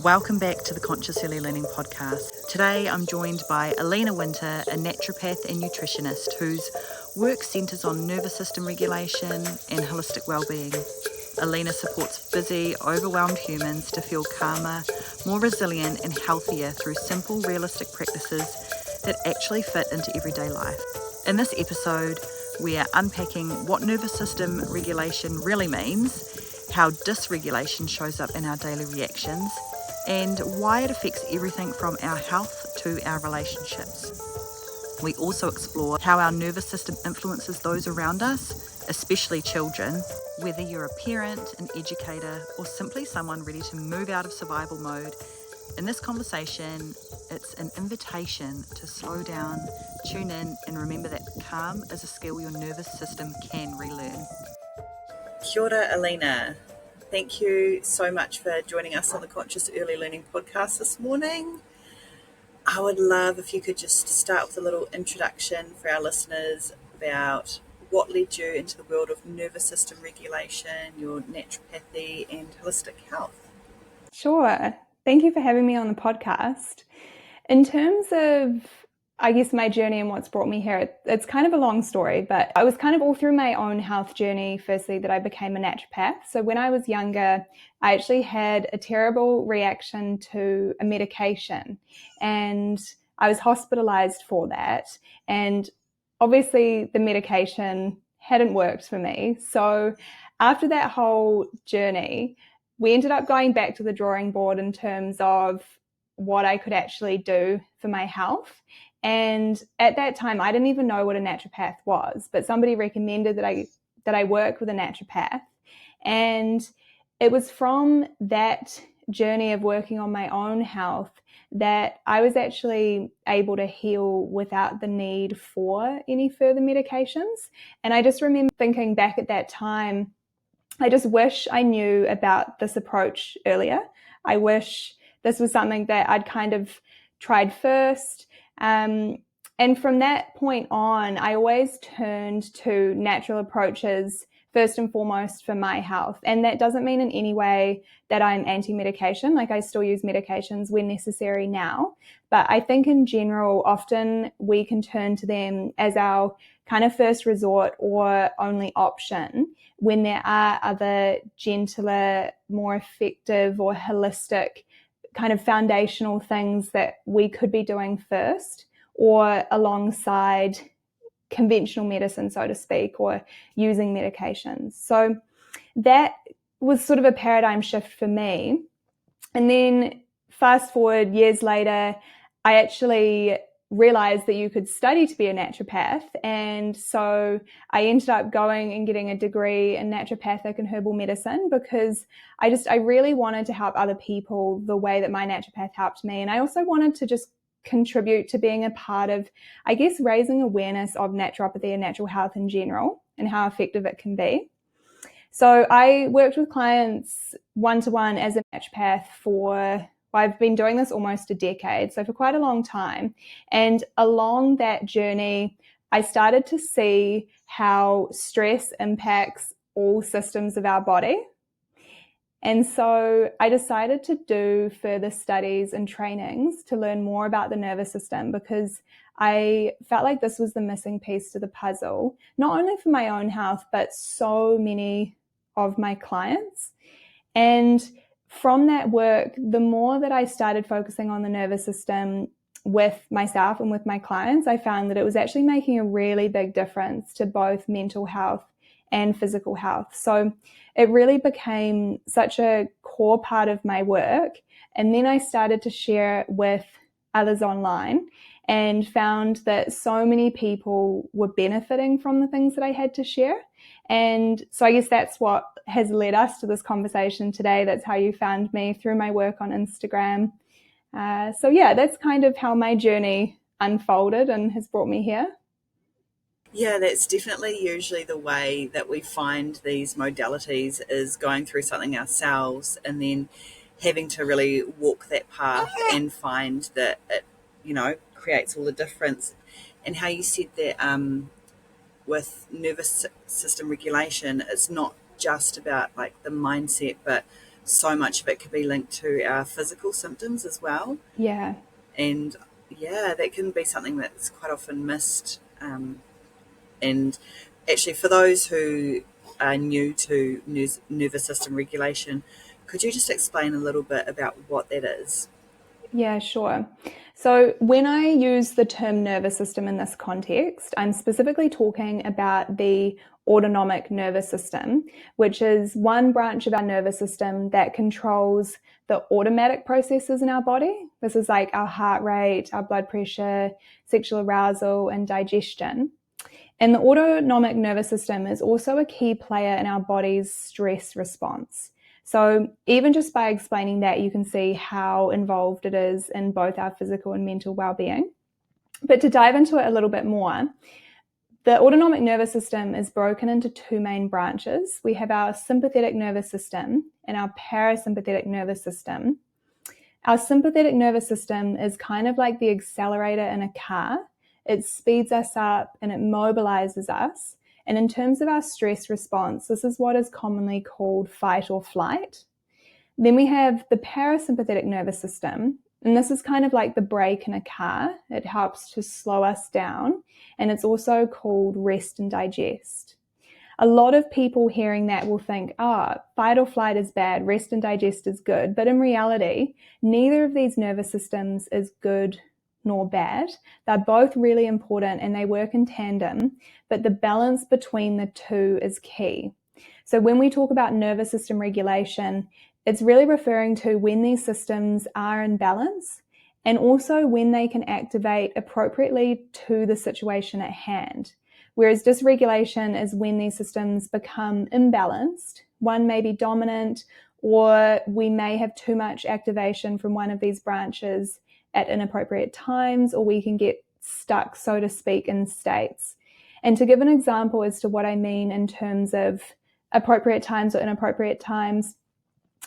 Welcome back to the Conscious Early Learning podcast. Today I'm joined by Alena Winter, a naturopath and nutritionist whose work centres on nervous system regulation and holistic well-being. Alena supports busy, overwhelmed humans to feel calmer, more resilient and healthier through simple, realistic practices that actually fit into everyday life. In this episode, we are unpacking what nervous system regulation really means, how dysregulation shows up in our daily reactions, and why it affects everything from our health to our relationships. We also explore how our nervous system influences those around us, especially children. Whether you're a parent, an educator, or simply someone ready to move out of survival mode, in this conversation, it's an invitation to slow down, tune in, and remember that calm is a skill your nervous system can relearn. Kia ora, Alena. Thank you so much for joining us on the Conscious Early Learning podcast this morning. I would love if you could just start with a little introduction for our listeners about what led you into the world of nervous system regulation, your naturopathy and holistic health. Sure. Thank you for having me on the podcast. In terms of, I guess, my journey and what's brought me here, it's kind of a long story, but I was kind of all through my own health journey, firstly, that I became a naturopath. So when I was younger, I actually had a terrible reaction to a medication and I was hospitalized for that. And obviously the medication hadn't worked for me. So after that whole journey, we ended up going back to the drawing board in terms of what I could actually do for my health. And at that time, I didn't even know what a naturopath was, but somebody recommended that I work with a naturopath. And it was from that journey of working on my own health that I was actually able to heal without the need for any further medications. And I just remember thinking back at that time, I just wish I knew about this approach earlier. I wish this was something that I'd kind of tried first. And from that point on, I always turned to natural approaches first and foremost for my health. And that doesn't mean in any way that I'm anti-medication. Like, I still use medications when necessary now. But I think in general, often we can turn to them as our kind of first resort or only option when there are other gentler, more effective or holistic kind of foundational things that we could be doing first or alongside conventional medicine, so to speak, or using medications. So that was sort of a paradigm shift for me. And then fast forward years later, I actually realized that you could study to be a naturopath. And so I ended up going and getting a degree in naturopathic and herbal medicine because I really wanted to help other people the way that my naturopath helped me. And I also wanted to just contribute to being a part of, I guess, raising awareness of naturopathy and natural health in general and how effective it can be. So I worked with clients one-to-one as a naturopath I've been doing this almost a decade, so for quite a long time. And along that journey, I started to see how stress impacts all systems of our body. And so I decided to do further studies and trainings to learn more about the nervous system because I felt like this was the missing piece to the puzzle, not only for my own health, but so many of my clients. And from that work, the more that I started focusing on the nervous system with myself and with my clients, I found that it was actually making a really big difference to both mental health and physical health. So it really became such a core part of my work. And then I started to share it with others online and found that so many people were benefiting from the things that I had to share. And so I guess that's what has led us to this conversation today. That's how you found me, through my work on Instagram. So yeah, that's kind of how my journey unfolded and has brought me here. Yeah, that's definitely usually the way that we find these modalities, is going through something ourselves and then having to really walk that path and find that it, creates all the difference. And how you said that with nervous system regulation, it's not just about like the mindset, but so much of it could be linked to our physical symptoms as well. Yeah. And yeah, that can be something that's quite often missed. And actually, for those who are new to nervous system regulation, could you just explain a little bit about what that is? Yeah, sure. So when I use the term nervous system in this context, I'm specifically talking about the autonomic nervous system, which is one branch of our nervous system that controls the automatic processes in our body. This is like our heart rate, our blood pressure, sexual arousal, and digestion. And the autonomic nervous system is also a key player in our body's stress response. So even just by explaining that, you can see how involved it is in both our physical and mental well-being. But to dive into it a little bit more, the autonomic nervous system is broken into two main branches. We have our sympathetic nervous system and our parasympathetic nervous system. Our sympathetic nervous system is kind of like the accelerator in a car. It speeds us up and it mobilizes us. And in terms of our stress response, this is what is commonly called fight or flight. Then we have the parasympathetic nervous system, and this is kind of like the brake in a car. It helps to slow us down, and it's also called rest and digest. A lot of people hearing that will think, fight or flight is bad, rest and digest is good. But in reality, neither of these nervous systems is good nor bad. They're both really important and they work in tandem, but the balance between the two is key. So when we talk about nervous system regulation, it's really referring to when these systems are in balance and also when they can activate appropriately to the situation at hand. Whereas dysregulation is when these systems become imbalanced. One may be dominant, or we may have too much activation from one of these branches at inappropriate times, or we can get stuck, so to speak, in states. And to give an example as to what I mean in terms of appropriate times or inappropriate times,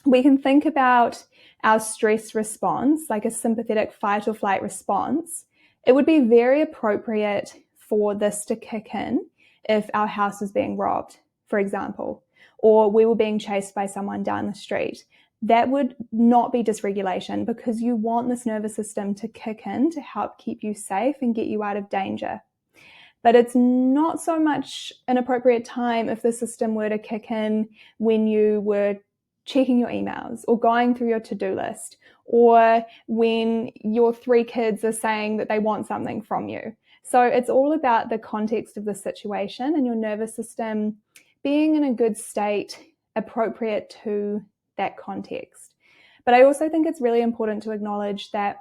we can think about our stress response, like a sympathetic fight or flight response. It would be very appropriate for this to kick in if our house was being robbed, for example, or we were being chased by someone down the street. That would not be dysregulation because you want this nervous system to kick in to help keep you safe and get you out of danger. But it's not so much an appropriate time if the system were to kick in when you were checking your emails or going through your to-do list, or when your 3 kids are saying that they want something from you. So it's all about the context of the situation and your nervous system being in a good state appropriate to that context. But I also think it's really important to acknowledge that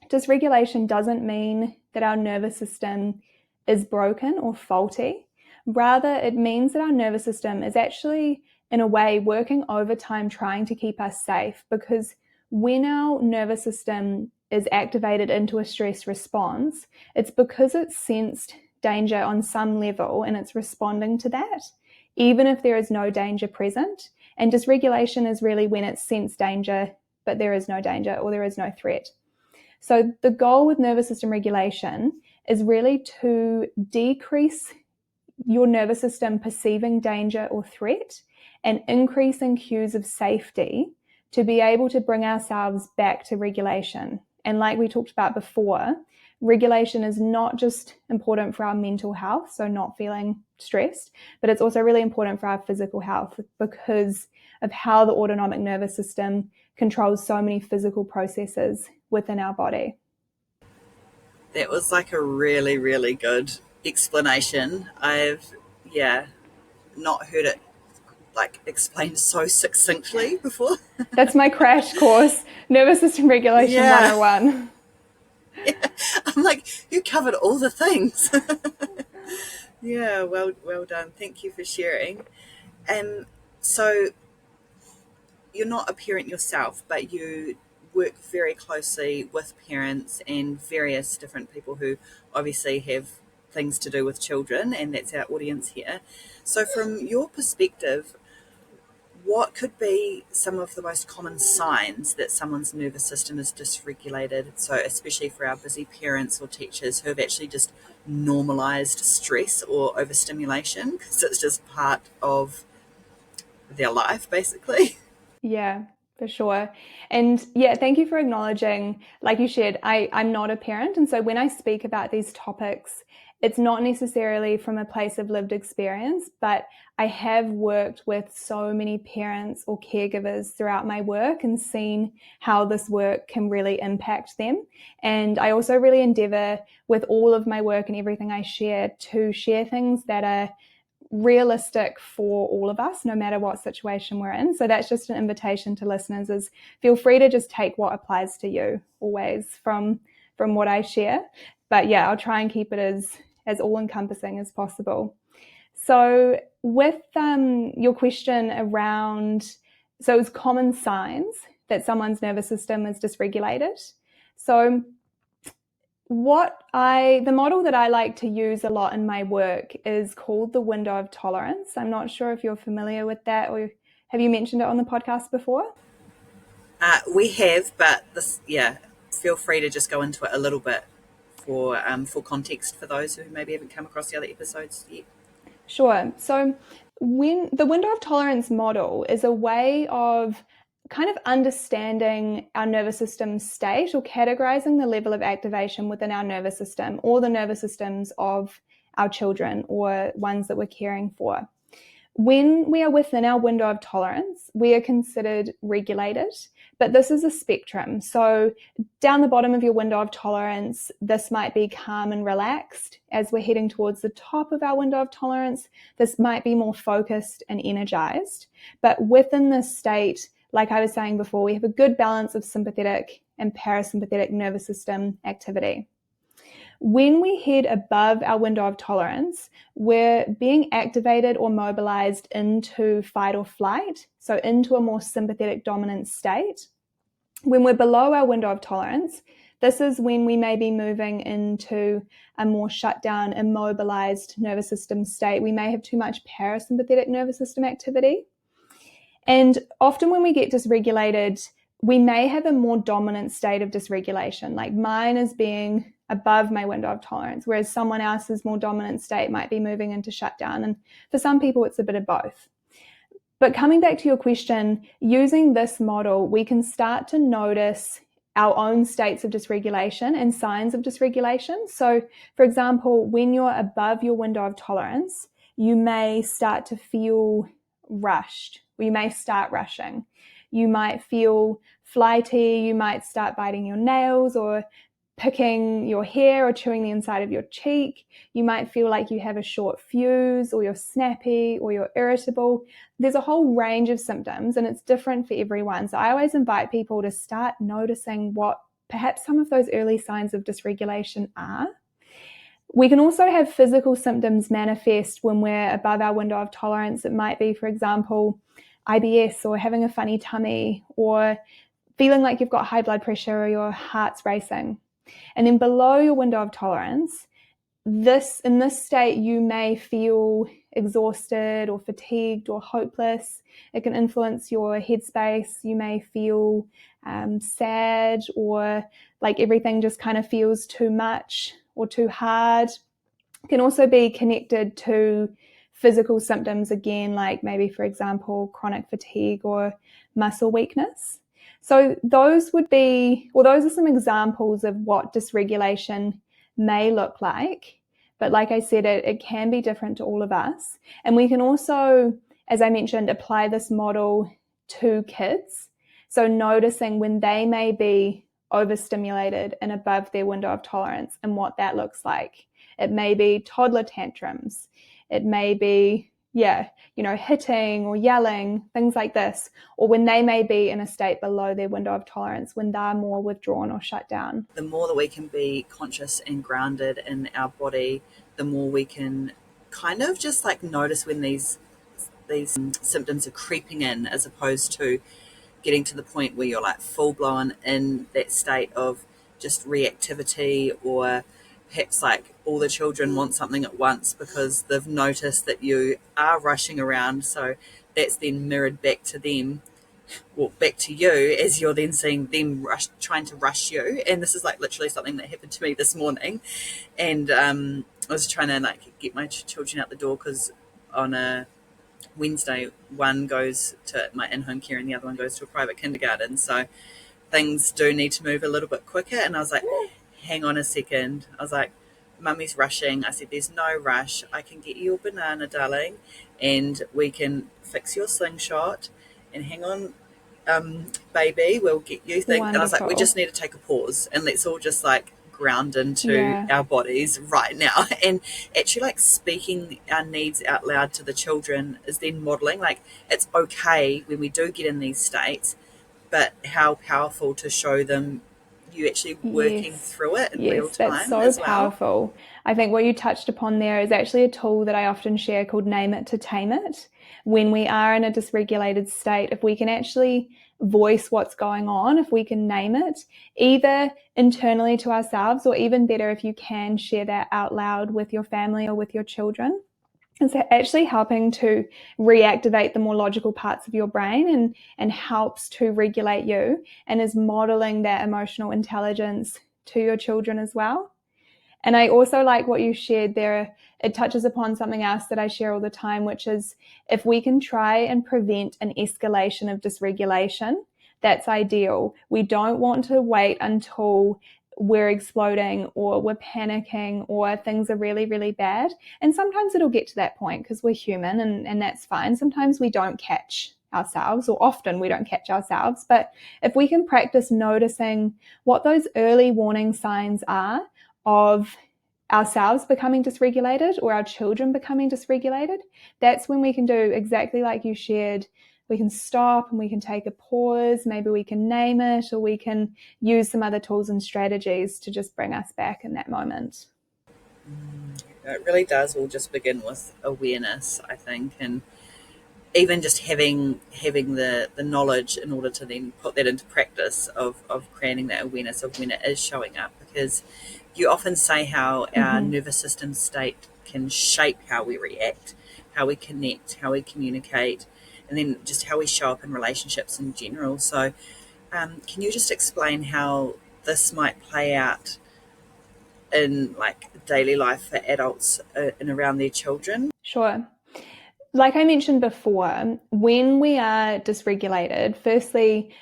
dysregulation doesn't mean that our nervous system is broken or faulty. Rather, it means that our nervous system is actually, in a way, working overtime trying to keep us safe, because when our nervous system is activated into a stress response, it's because it's sensed danger on some level and it's responding to that, even if there is no danger present. And dysregulation is really when it's sensed danger, but there is no danger or there is no threat. So the goal with nervous system regulation is really to decrease your nervous system perceiving danger or threat and increasing cues of safety to be able to bring ourselves back to regulation. And like we talked about before, regulation is not just important for our mental health, so not feeling stressed, but it's also really important for our physical health because of how the autonomic nervous system controls so many physical processes within our body. That was like a really, really good explanation. I've, not heard it like explained so succinctly before. That's my crash course, Nervous System Regulation Yeah. 101. Yeah. I'm like, you covered all the things. Yeah, well done. Thank you for sharing. And so you're not a parent yourself, but you work very closely with parents and various different people who obviously have things to do with children, and that's our audience here. So from your perspective, what could be some of the most common signs that someone's nervous system is dysregulated? So especially for our busy parents or teachers who have actually just normalized stress or overstimulation because it's just part of their life, basically. Yeah, for sure. And yeah, thank you for acknowledging, like you shared, I'm not a parent. And so when I speak about these topics, it's not necessarily from a place of lived experience, but I have worked with so many parents or caregivers throughout my work and seen how this work can really impact them. And I also really endeavor with all of my work and everything I share to share things that are realistic for all of us, no matter what situation we're in. So that's just an invitation to listeners, is feel free to just take what applies to you always from what I share. But yeah, I'll try and keep it as all encompassing as possible. So with your question around, so it's common signs that someone's nervous system is dysregulated. So the model that I like to use a lot in my work is called the window of tolerance. I'm not sure if you're familiar with that, or have you mentioned it on the podcast before? We have, but feel free to just go into it a little bit for context for those who maybe haven't come across the other episodes yet. Sure. So when the window of tolerance model is a way of kind of understanding our nervous system state, or categorizing the level of activation within our nervous system, or the nervous systems of our children or ones that we're caring for. When we are within our window of tolerance, we are considered regulated, but this is a spectrum. So down the bottom of your window of tolerance, this might be calm and relaxed. As we're heading towards the top of our window of tolerance, this might be more focused and energized. But within this state, like I was saying before, we have a good balance of sympathetic and parasympathetic nervous system activity. When we head above our window of tolerance, we're being activated or mobilized into fight or flight, so into a more sympathetic dominant state. When we're below our window of tolerance, this is when we may be moving into a more shut down, immobilized nervous system state. We may have too much parasympathetic nervous system activity. And often when we get dysregulated, we may have a more dominant state of dysregulation. Like mine is being above my window of tolerance, whereas someone else's more dominant state might be moving into shutdown. And for some people, it's a bit of both. But coming back to your question, using this model, we can start to notice our own states of dysregulation and signs of dysregulation. So, for example, when you're above your window of tolerance, you may start to feel rushed, or you may start rushing. You might feel flighty, you might start biting your nails or picking your hair or chewing the inside of your cheek. You might feel like you have a short fuse, or you're snappy, or you're irritable. There's a whole range of symptoms, and it's different for everyone. So I always invite people to start noticing what perhaps some of those early signs of dysregulation are. We can also have physical symptoms manifest when we're above our window of tolerance. It might be, for example, IBS, or having a funny tummy, or feeling like you've got high blood pressure or your heart's racing. And then below your window of tolerance, in this state, you may feel exhausted or fatigued or hopeless. It can influence your headspace. You may feel sad, or like everything just kind of feels too much or too hard. It can also be connected to physical symptoms again, like maybe, for example, chronic fatigue or muscle weakness. So those are some examples of what dysregulation may look like. But like I said, it can be different to all of us. And we can also, as I mentioned, apply this model to kids. So noticing when they may be overstimulated and above their window of tolerance and what that looks like. It may be toddler tantrums. It may be, hitting or yelling, things like this, or when they may be in a state below their window of tolerance, when they're more withdrawn or shut down. The more that we can be conscious and grounded in our body, the more we can kind of just like notice when these symptoms are creeping in, as opposed to getting to the point where you're like full blown in that state of just reactivity, or perhaps like all the children want something at once because they've noticed that you are rushing around. So that's then mirrored back to them, or back to you, as you're then seeing them trying to rush you. And this is like literally something that happened to me this morning. And I was trying to like get my children out the door because on a Wednesday, one goes to my in-home care and the other one goes to a private kindergarten. So things do need to move a little bit quicker. And I was like, hang on a second. I was like, Mummy's rushing. I said, there's no rush. I can get you a banana, darling, and we can fix your slingshot. And hang on, baby, we'll get you things. And I was like, we just Wonderful. need to take a pause and let's all just like ground into Yeah. our bodies right now. And actually like speaking our needs out loud to the children is then modeling like it's okay when we do get in these states, but how powerful to show them you actually working Yes. through it in real Yes, that's time so as well. powerful. I think what you touched upon there is actually a tool that I often share called Name It to Tame It. When we are in a dysregulated state, if we can actually voice what's going on, if we can name it, either internally to ourselves, or even better, if you can share that out loud with your family or with your children. It's actually helping to reactivate the more logical parts of your brain and helps to regulate you and is modeling that emotional intelligence to your children as well. And I also like what you shared there. It touches upon something else that I share all the time, which is if we can try and prevent an escalation of dysregulation, that's ideal. We don't want to wait until we're exploding or we're panicking or things are really, really bad. And sometimes it'll get to that point because we're human and that's fine. Sometimes we don't catch ourselves, or often we don't catch ourselves. But if we can practice noticing what those early warning signs are of ourselves becoming dysregulated or our children becoming dysregulated, that's when we can do exactly like you shared. We can stop and we can take a pause. Maybe we can name it, or we can use some other tools and strategies to just bring us back in that moment. It really does all just begin with awareness, I think, and even just having the knowledge in order to then put that into practice of creating that awareness of when it is showing up, because you often say how our nervous system state can shape how we react, how we connect, how we communicate, and then just how we show up in relationships in general. So can you just explain how this might play out in like daily life for adults and around their children? Sure. Like I mentioned before, when we are dysregulated, firstly,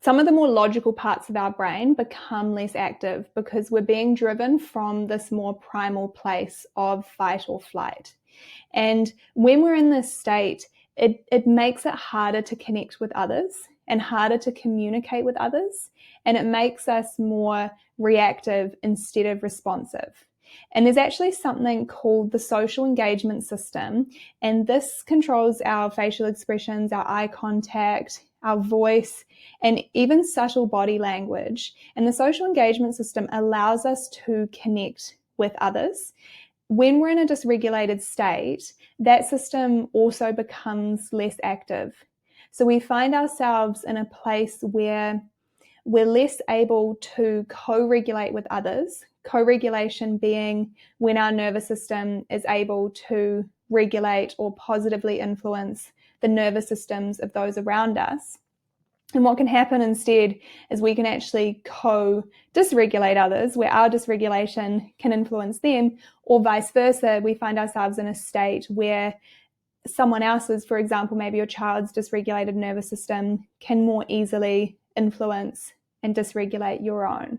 some of the more logical parts of our brain become less active because we're being driven from this more primal place of fight or flight. And when we're in this state, it makes it harder to connect with others and harder to communicate with others. And it makes us more reactive instead of responsive. And there's actually something called the social engagement system. And this controls our facial expressions, our eye contact, our voice, and even subtle body language. And the social engagement system allows us to connect with others. When we're in a dysregulated state, that system also becomes less active. So we find ourselves in a place where we're less able to co-regulate with others. Co-regulation being when our nervous system is able to regulate or positively influence the nervous systems of those around us. And what can happen instead is we can actually co-dysregulate others, where our dysregulation can influence them, or vice versa. We find ourselves in a state where someone else's, for example, maybe your child's dysregulated nervous system, can more easily influence and dysregulate your own.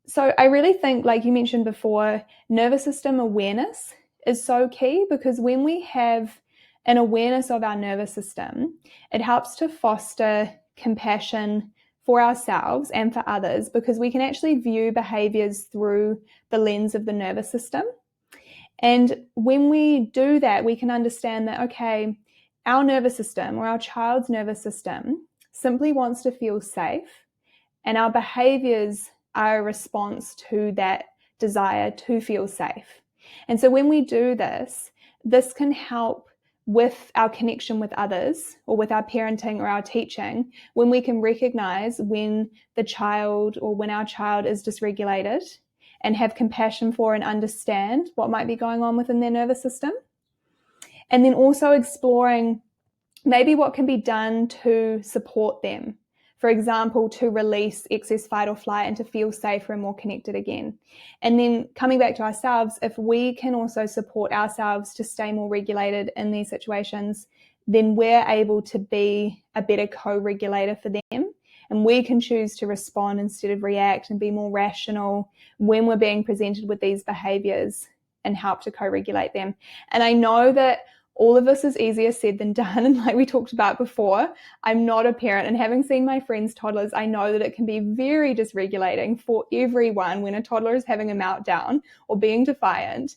So I really think, like you mentioned before, nervous system awareness is so key, because when we have an awareness of our nervous system, it helps to foster compassion for ourselves and for others, because we can actually view behaviors through the lens of the nervous system. And when we do that, we can understand that, okay, our nervous system or our child's nervous system simply wants to feel safe, and our behaviors are a response to that desire to feel safe. And so when we do this, this can help with our connection with others, or with our parenting or our teaching, when we can recognize when the child or when our child is dysregulated and have compassion for and understand what might be going on within their nervous system. And then also exploring maybe what can be done to support them. for example, to release excess fight or flight and to feel safer and more connected again. And then coming back to ourselves, if we can also support ourselves to stay more regulated in these situations, then we're able to be a better co-regulator for them. And we can choose to respond instead of react and be more rational when we're being presented with these behaviors and help to co-regulate them. And I know that all of this is easier said than done. And like we talked about before, I'm not a parent, and having seen my friends' toddlers, I know that it can be very dysregulating for everyone when a toddler is having a meltdown or being defiant.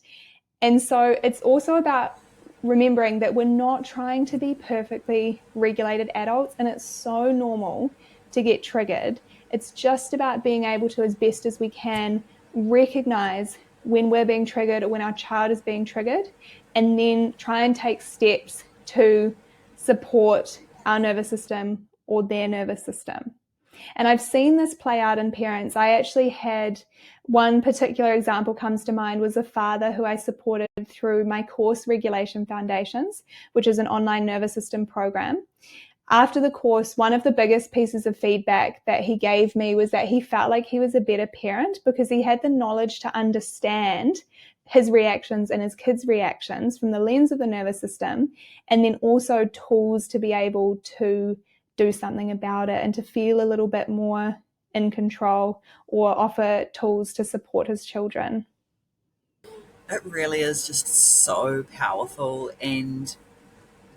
And so it's also about remembering that we're not trying to be perfectly regulated adults, and it's so normal to get triggered. It's just about being able to, as best as we can, recognize when we're being triggered or when our child is being triggered, and then try and take steps to support our nervous system or their nervous system. And I've seen this play out in parents. I actually had one particular example comes to mind, was a father who I supported through my course Regulation Foundations, which is an online nervous system program. After the course, one of the biggest pieces of feedback that he gave me was that he felt like he was a better parent because he had the knowledge to understand his reactions and his kids' reactions from the lens of the nervous system, and then also tools to be able to do something about it and to feel a little bit more in control, or offer tools to support his children. It really is just so powerful. And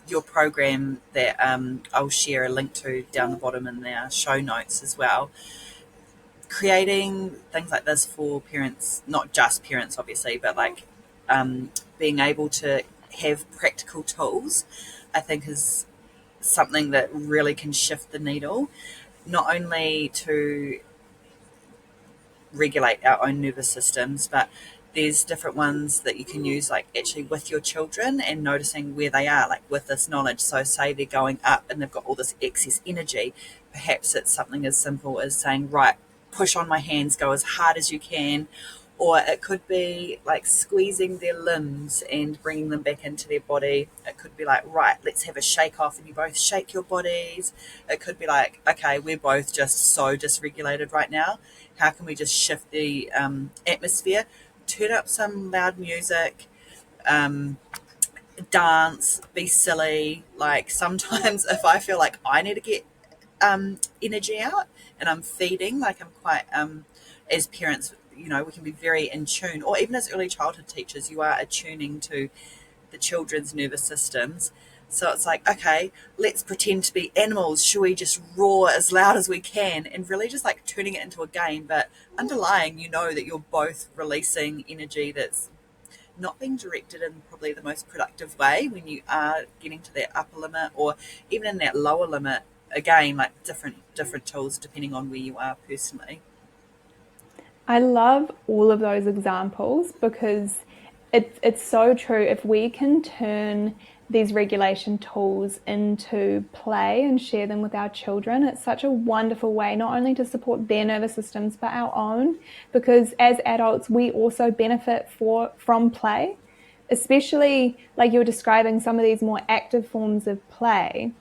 your program that I'll share a link to down the bottom in the show notes as well, creating things like this for parents, not just parents obviously, but like being able to have practical tools, I think is something that really can shift the needle, not only to regulate our own nervous systems, but there's different ones that you can use, like actually with your children and noticing where they are, like with this knowledge. So say they're going up and they've got all this excess energy, perhaps it's something as simple as saying, right, push on my hands, go as hard as you can. Or it could be like squeezing their limbs and bringing them back into their body. It could be like, right, let's have a shake off and you both shake your bodies. It could be like, okay, we're both just so dysregulated right now. How can we just shift the atmosphere? Turn up some loud music, dance, be silly. Like sometimes if I feel like I need to get energy out and I'm feeding, like I'm quite, as parents, we can be very in tune, or even as early childhood teachers, you are attuning to the children's nervous systems. So it's like, okay, let's pretend to be animals. Should we just roar as loud as we can? And really just like turning it into a game, but underlying, that you're both releasing energy that's not being directed in probably the most productive way when you are getting to that upper limit, or even in that lower limit. Again, like different tools depending on where you are personally. I love all of those examples because it's so true. If we can turn these regulation tools into play and share them with our children, it's such a wonderful way not only to support their nervous systems but our own, because as adults we also benefit from play, especially like you're describing some of these more active forms of play.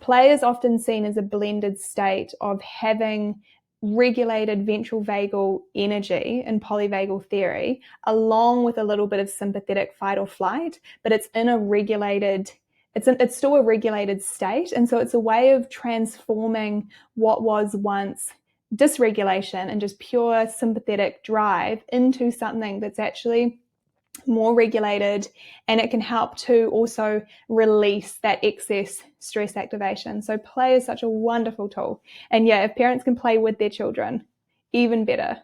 Play is often seen as a blended state of having regulated ventral vagal energy in polyvagal theory, along with a little bit of sympathetic fight or flight, but it's in a regulated, it's still a regulated state. And so it's a way of transforming what was once dysregulation and just pure sympathetic drive into something that's actually more regulated, and it can help to also release that excess stress activation. So play is such a wonderful tool. And yeah, if parents can play with their children, even better.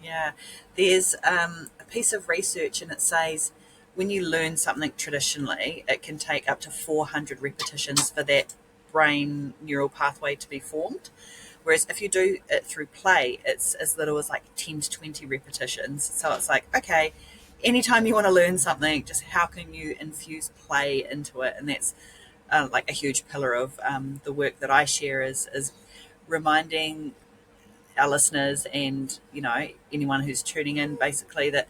Yeah, there's a piece of research and it says when you learn something traditionally, it can take up to 400 repetitions for that brain neural pathway to be formed. Whereas if you do it through play, it's as little as like 10 to 20 repetitions. So it's like, okay, anytime you want to learn something, just how can you infuse play into it? And that's like a huge pillar of the work that I share is reminding our listeners and anyone who's tuning in basically that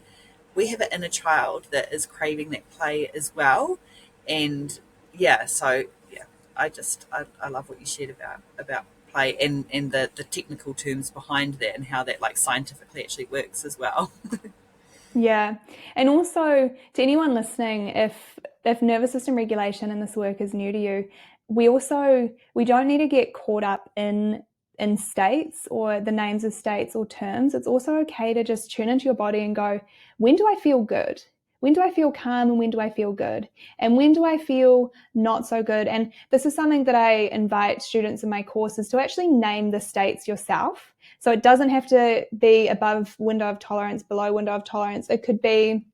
we have an inner child that is craving that play as well. And yeah, so yeah, I love what you shared about play, and the technical terms behind that and how that like scientifically actually works as well. Yeah. And also to anyone listening, if nervous system regulation and this work is new to you, we don't need to get caught up in states or the names of states or terms. It's also okay to just tune into your body and go, when do I feel good? When do I feel calm and when do I feel good? And when do I feel not so good? And this is something that I invite students in my courses to actually name the states yourself. So it doesn't have to be above window of tolerance, below window of tolerance. It could be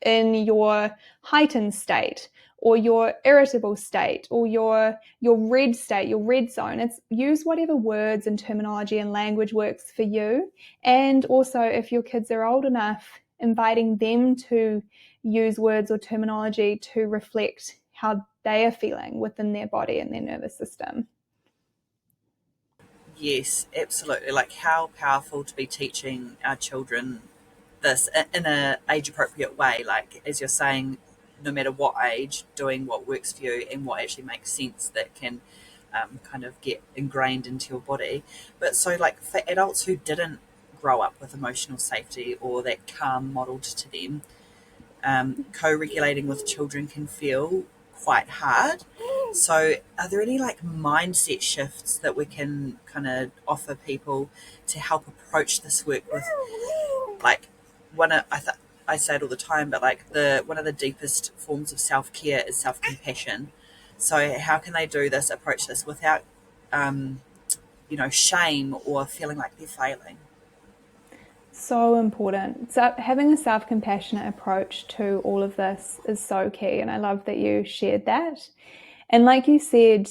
in your heightened state or your irritable state or your red state, your red zone. It's use whatever words and terminology and language works for you. And also, if your kids are old enough, inviting them to use words or terminology to reflect how they are feeling within their body and their nervous system. Yes, absolutely. Like how powerful to be teaching our children this in a age appropriate way. Like as you're saying, no matter what age, doing what works for you and what actually makes sense that can kind of get ingrained into your body. But so like for adults who didn't grow up with emotional safety or that calm modeled to them, co-regulating with children can feel quite hard. So are there any like mindset shifts that we can kind of offer people to help approach this work with, like I say it all the time, but like the one of the deepest forms of self-care is self-compassion. So how can they approach this without shame or feeling like they're failing? So important. So having a self-compassionate approach to all of this is so key. And I love that you shared that. And like you said,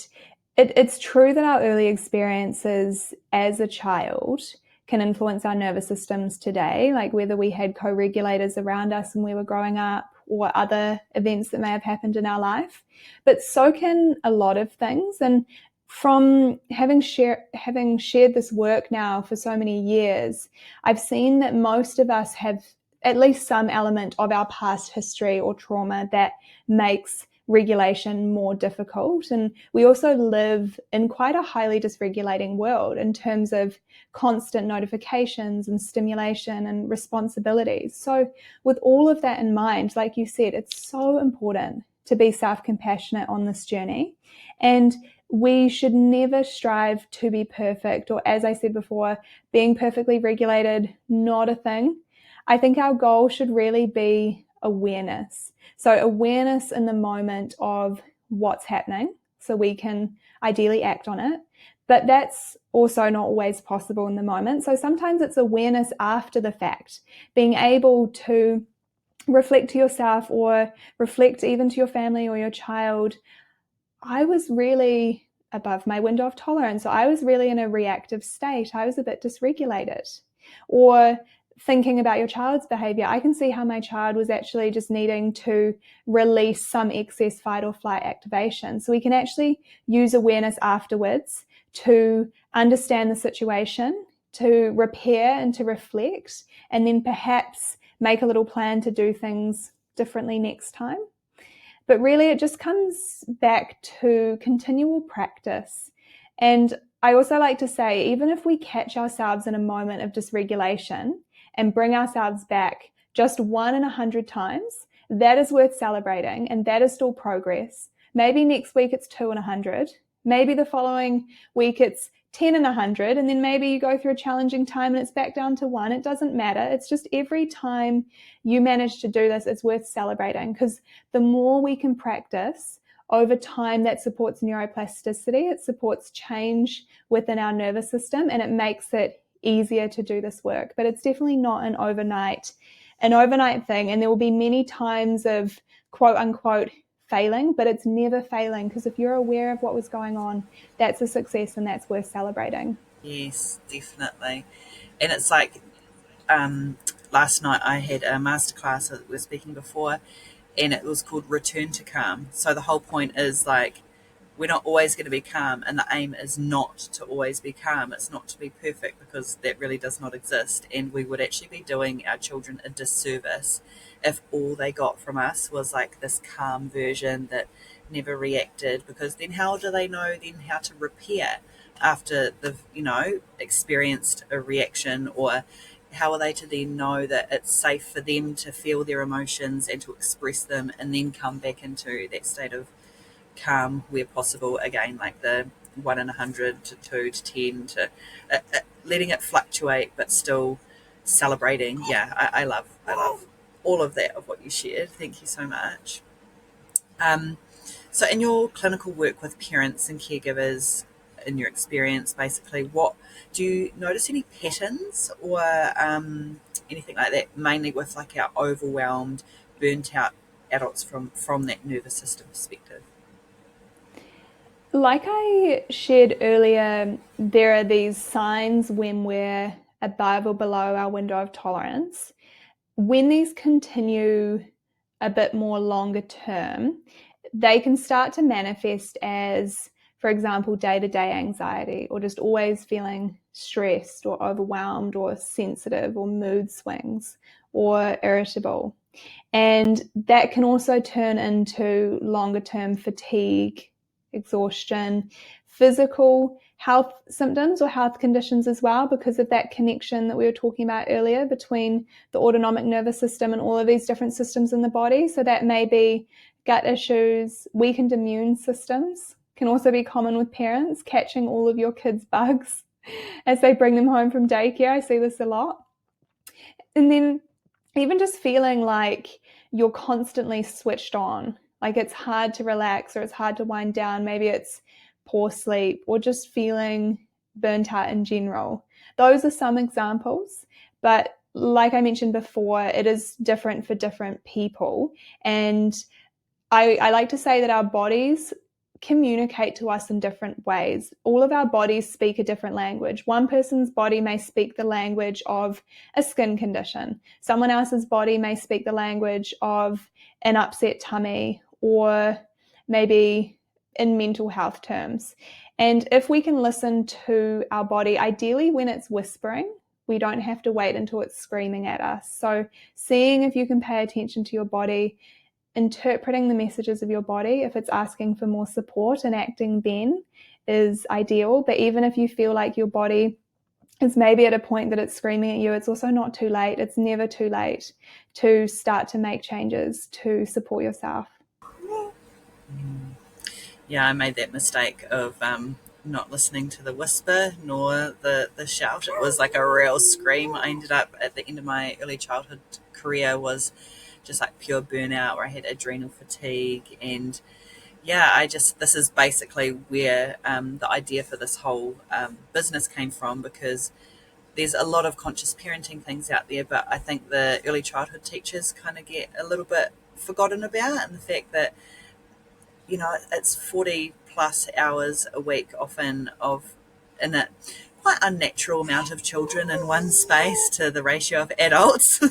it's true that our early experiences as a child can influence our nervous systems today, like whether we had co-regulators around us when we were growing up or other events that may have happened in our life. But so can a lot of things. And from having shared this work now for so many years, I've seen that most of us have at least some element of our past history or trauma that makes regulation more difficult. And we also live in quite a highly dysregulating world in terms of constant notifications and stimulation and responsibilities. So with all of that in mind, like you said, it's so important to be self-compassionate on this journey. And we should never strive to be perfect, or as I said before, being perfectly regulated, not a thing. I think our goal should really be awareness. So awareness in the moment of what's happening so we can ideally act on it. But that's also not always possible in the moment. So sometimes it's awareness after the fact, being able to reflect to yourself or reflect even to your family or your child, I was really above my window of tolerance. So I was really in a reactive state. I was a bit dysregulated. Or thinking about your child's behavior, I can see how my child was actually just needing to release some excess fight or flight activation. So we can actually use awareness afterwards to understand the situation, to repair and to reflect, and then perhaps make a little plan to do things differently next time. But really, it just comes back to continual practice. And I also like to say, even if we catch ourselves in a moment of dysregulation and bring ourselves back just 1 in 100 times, that is worth celebrating, and that is still progress. Maybe next week it's 2 in 100. Maybe the following week it's 10 in 100, and then maybe you go through a challenging time and it's back down to 1. It doesn't matter. It's just every time you manage to do this, it's worth celebrating, because the more we can practice over time, that supports neuroplasticity, it supports change within our nervous system, and it makes it easier to do this work. But it's definitely not an overnight thing. And there will be many times of quote unquote failing, but it's never failing, because if you're aware of what was going on, that's a success and that's worth celebrating. Yes, definitely. And it's like last night I had a masterclass that we were speaking before, and it was called Return to Calm. So the whole point is like we're not always going to be calm, and the aim is not to always be calm. It's not to be perfect, because that really does not exist, and we would actually be doing our children a disservice if all they got from us was like this calm version that never reacted, because then how do they know then how to repair? after they've, experienced a reaction, or how are they to then know that it's safe for them to feel their emotions and to express them and then come back into that state of calm where possible? Again, like the 1 in 100 to 2 to 10 to letting it fluctuate, but still celebrating. Yeah, I love all of that of what you shared. Thank you so much. So in your clinical work with parents and caregivers, in your experience, basically, what do you notice any patterns or anything like that, mainly with like our overwhelmed, burnt out adults from that nervous system perspective? Like I shared earlier, there are these signs when we're above or below our window of tolerance. When these continue a bit more longer term, they can start to manifest as, for example, day-to-day anxiety, or just always feeling stressed or overwhelmed or sensitive, or mood swings or irritable. And that can also turn into longer term fatigue, exhaustion, physical health symptoms or health conditions as well, because of that connection that we were talking about earlier between the autonomic nervous system and all of these different systems in the body. So that may be gut issues, weakened immune systems, can also be common with parents, catching all of your kids' bugs as they bring them home from daycare. I see this a lot. And then even just feeling like you're constantly switched on, like it's hard to relax or it's hard to wind down. Maybe it's poor sleep or just feeling burnt out in general. Those are some examples, but like I mentioned before, it is different for different people. And I like to say that our bodies communicate to us in different ways. All of our bodies speak a different language. One person's body may speak the language of a skin condition. Someone else's body may speak the language of an upset tummy, or maybe in mental health terms. And if we can listen to our body, ideally when it's whispering, we don't have to wait until it's screaming at us. So seeing if you can pay attention to your body, interpreting the messages of your body, if it's asking for more support, and acting then is ideal. But even if you feel like your body is maybe at a point that it's screaming at you, it's also not too late. It's never too late to start to make changes to support yourself. Yeah, I made that mistake of not listening to the whisper nor the shout. It was like a real scream. I ended up at the end of my early childhood career was just like pure burnout, where I had adrenal fatigue. And yeah, this is basically where the idea for this whole business came from, because there's a lot of conscious parenting things out there, but I think the early childhood teachers kind of get a little bit forgotten about, and the fact that it's 40 plus hours a week often of in a quite unnatural amount of children in one space to the ratio of adults.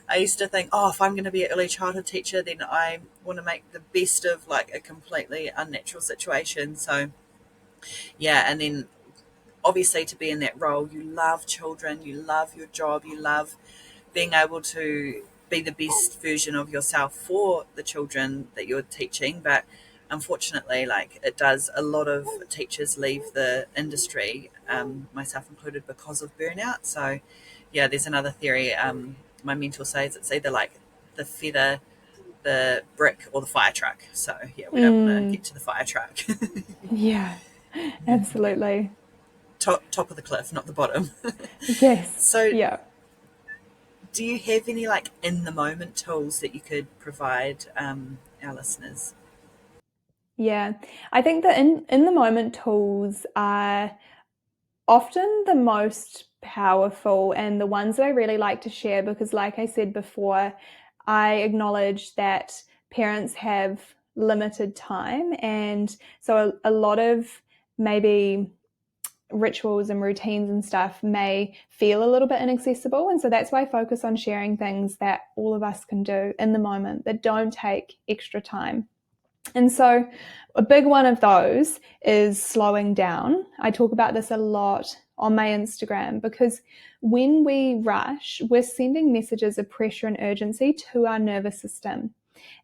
I used to think, oh, if I'm going to be an early childhood teacher, then I want to make the best of like a completely unnatural situation. So yeah, and then obviously to be in that role, you love children, you love your job, you love being able to be the best version of yourself for the children that you're teaching. But unfortunately, like, it does, a lot of teachers leave the industry, myself included, because of burnout. So yeah, there's another theory, my mentor says it's either like the feather, the brick, or the fire truck. So yeah, we don't want to get to the fire truck. Yeah, absolutely. Top of the cliff, not the bottom. Yes. So Yeah. do you have any like in the moment tools that you could provide our listeners? Yeah. I think that in the moment tools are often the most powerful and the ones that I really like to share, because like I said before, I acknowledge that parents have limited time, and so a lot of maybe rituals and routines and stuff may feel a little bit inaccessible. And so that's why I focus on sharing things that all of us can do in the moment that don't take extra time. And so a big one of those is slowing down. I talk about this a lot on my Instagram, because when we rush, we're sending messages of pressure and urgency to our nervous system.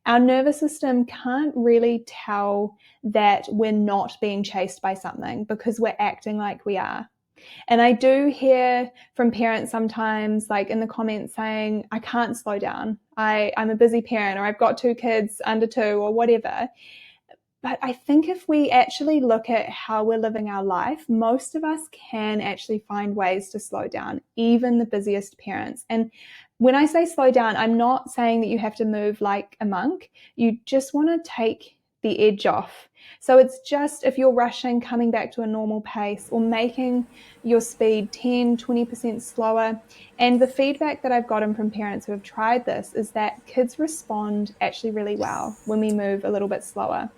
Our nervous system can't really tell that we're not being chased by something because we're acting like we are. And I do hear from parents sometimes, like in the comments, saying, I can't slow down. I'm a busy parent, or I've got 2 kids under 2, or whatever. But I think if we actually look at how we're living our life, most of us can actually find ways to slow down, even the busiest parents. And when I say slow down, I'm not saying that you have to move like a monk. You just want to take the edge off. So it's just, if you're rushing, coming back to a normal pace, or making your speed 10, 20% slower. And the feedback that I've gotten from parents who have tried this is that kids respond actually really well when we move a little bit slower.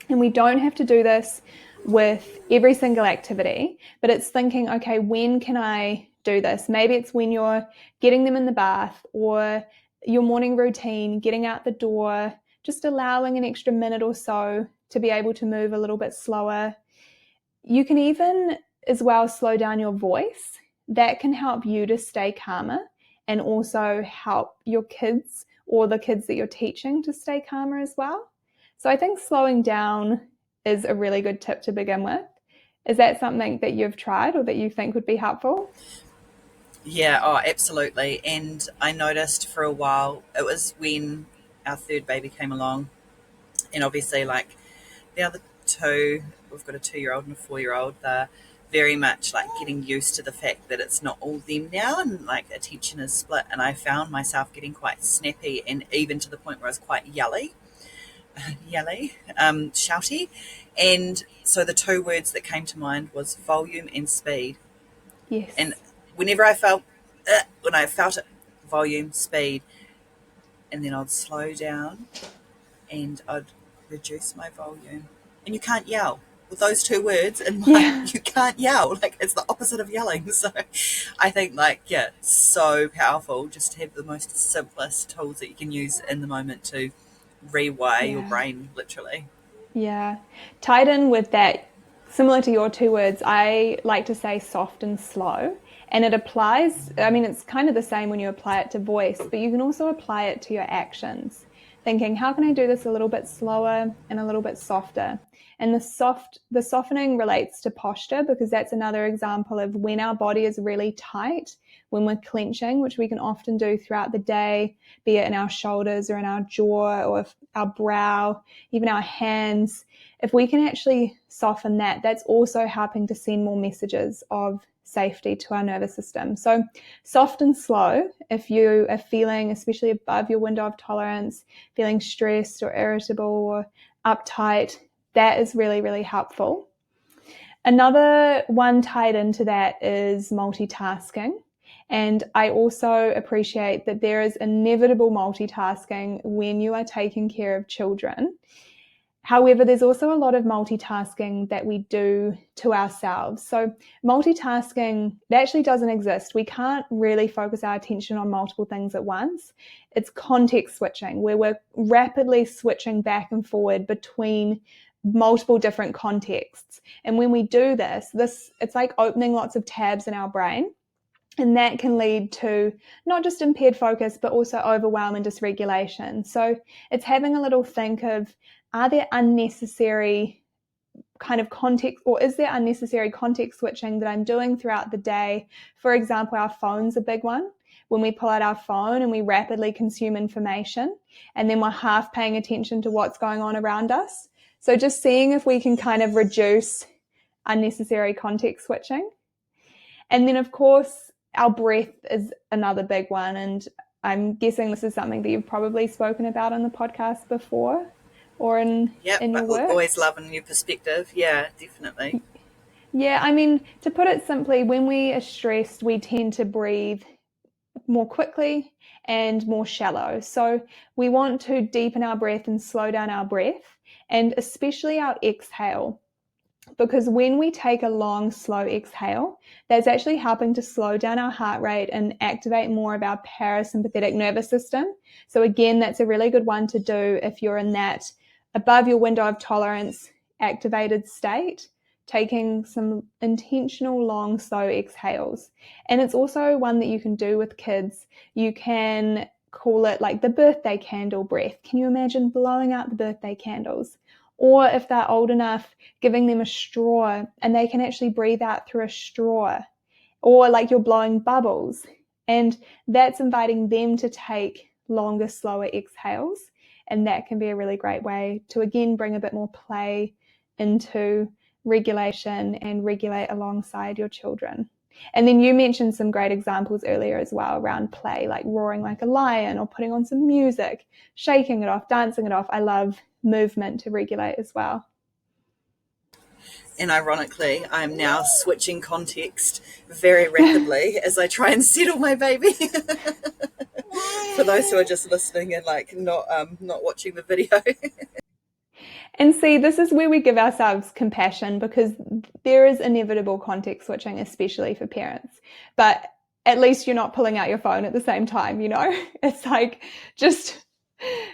And we don't have to do this with every single activity, but it's thinking, okay, when can I do this? Maybe it's when you're getting them in the bath, or your morning routine, getting out the door, just allowing an extra minute or so to be able to move a little bit slower. You can even as well slow down your voice. That can help you to stay calmer, and also help your kids or the kids that you're teaching to stay calmer as well. So I think slowing down is a really good tip to begin with. Is that something that you've tried or that you think would be helpful? Yeah, oh, absolutely. And I noticed for a while, it was when our third baby came along, and obviously, like the other two, we've got a 2-year-old and a 4-year-old, they're very much like getting used to the fact that it's not all them now, and like attention is split. And I found myself getting quite snappy, and even to the point where I was quite shouty. And so the 2 words that came to mind was volume and speed. And Yes. whenever when I felt it, volume, speed, and then I'd slow down and I'd reduce my volume. And you can't yell with those 2 words in mind. Yeah. You can't yell. Like, it's the opposite of yelling. So I think, like, yeah, so powerful just to have the most simplest tools that you can use in the moment to rewire your Yeah. brain, literally. Yeah. Tied in with that, similar to your 2 words, I like to say soft and slow. And it applies, I mean, it's kind of the same when you apply it to voice, but you can also apply it to your actions. Thinking, how can I do this a little bit slower and a little bit softer? And the softening relates to posture, because that's another example of when our body is really tight, when we're clenching, which we can often do throughout the day, be it in our shoulders or in our jaw or our brow, even our hands. If we can actually soften that, that's also helping to send more messages of safety to our nervous system. So soft and slow, if you are feeling, especially above your window of tolerance, feeling stressed or irritable or uptight, that is really, really helpful. Another one tied into that is multitasking. And I also appreciate that there is inevitable multitasking when you are taking care of children. However, there's also a lot of multitasking that we do to ourselves. So multitasking, it actually doesn't exist. We can't really focus our attention on multiple things at once. It's context switching, where we're rapidly switching back and forward between multiple different contexts. And when we do this, it's like opening lots of tabs in our brain. And that can lead to not just impaired focus, but also overwhelm and dysregulation. So it's having a little think of, are there unnecessary kind of context, or is there unnecessary context switching that I'm doing throughout the day? For example, our phone's a big one. When we pull out our phone and we rapidly consume information, and then we're half paying attention to what's going on around us. So just seeing if we can kind of reduce unnecessary context switching. And then, of course, our breath is another big one. And I'm guessing this is something that you've probably spoken about on the podcast before, or Yep, in your but work. always loving your perspective. Yeah, definitely. Yeah, I mean, to put it simply, when we are stressed, we tend to breathe more quickly and more shallow. So we want to deepen our breath and slow down our breath, and especially our exhale. Because when we take a long, slow exhale, that's actually helping to slow down our heart rate and activate more of our parasympathetic nervous system. So again, that's a really good one to do if you're in that above your window of tolerance activated state, taking some intentional, long, slow exhales. And it's also one that you can do with kids. You can call it like the birthday candle breath. Can you imagine blowing out the birthday candles? Or if they're old enough, giving them a straw and they can actually breathe out through a straw, or like you're blowing bubbles. And that's inviting them to take longer, slower exhales. And that can be a really great way to, again, bring a bit more play into regulation and regulate alongside your children. And then you mentioned some great examples earlier as well around play, like roaring like a lion or putting on some music, shaking it off, dancing it off. I love movement to regulate as well. And ironically, I'm now switching context very rapidly as I try and settle my baby. For those who are just listening and like not watching the video. And see, this is where we give ourselves compassion, because there is inevitable context switching, especially for parents. But at least you're not pulling out your phone at the same time, you know? It's like just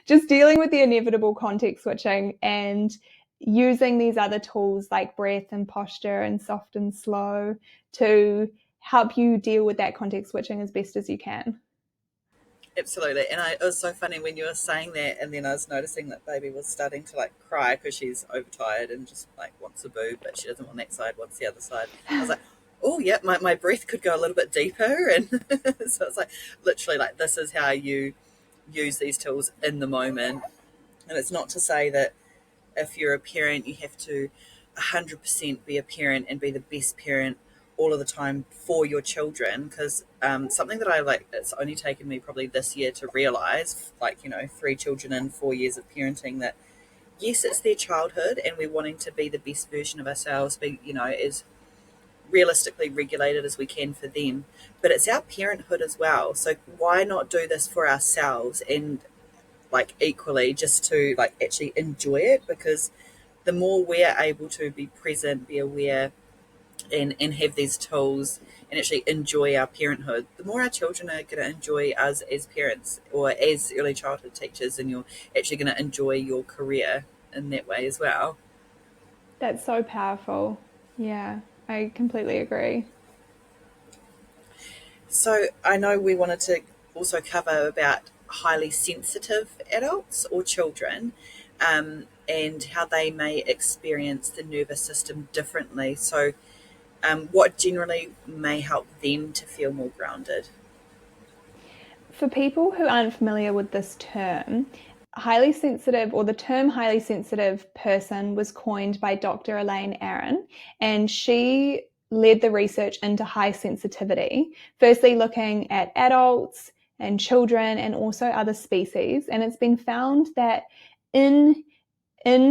dealing with the inevitable context switching and using these other tools like breath and posture and soft and slow to help you deal with that context switching as best as you can. Absolutely. And it was so funny when you were saying that, and then I was noticing that baby was starting to like cry because she's overtired and just like wants a boob, but she doesn't want that side, wants the other side. I was like, oh yeah, my breath could go a little bit deeper. And so it's like literally like this is how you use these tools in the moment. And it's not to say that if you're a parent you have to 100% be a parent and be the best parent all of the time for your children, because something that I like, it's only taken me probably this year to realize, like, you know, 3 children in 4 years of parenting, that yes, it's their childhood and we're wanting to be the best version of ourselves, be, you know, as realistically regulated as we can for them, but it's our parenthood as well. So why not do this for ourselves and like equally just to like actually enjoy it? Because the more we're able to be present, be aware, and have these tools and actually enjoy our parenthood, the more our children are going to enjoy us as parents or as early childhood teachers, and you're actually going to enjoy your career in that way as well. That's so powerful. Yeah, I completely agree. So I know we wanted to also cover about highly sensitive adults or children, and how they may experience the nervous system differently. So what generally may help them to feel more grounded? For people who aren't familiar with this term, highly sensitive, or the term highly sensitive person, was coined by Dr. Elaine Aron, and she led the research into high sensitivity, firstly looking at adults and children and also other species. And it's been found that in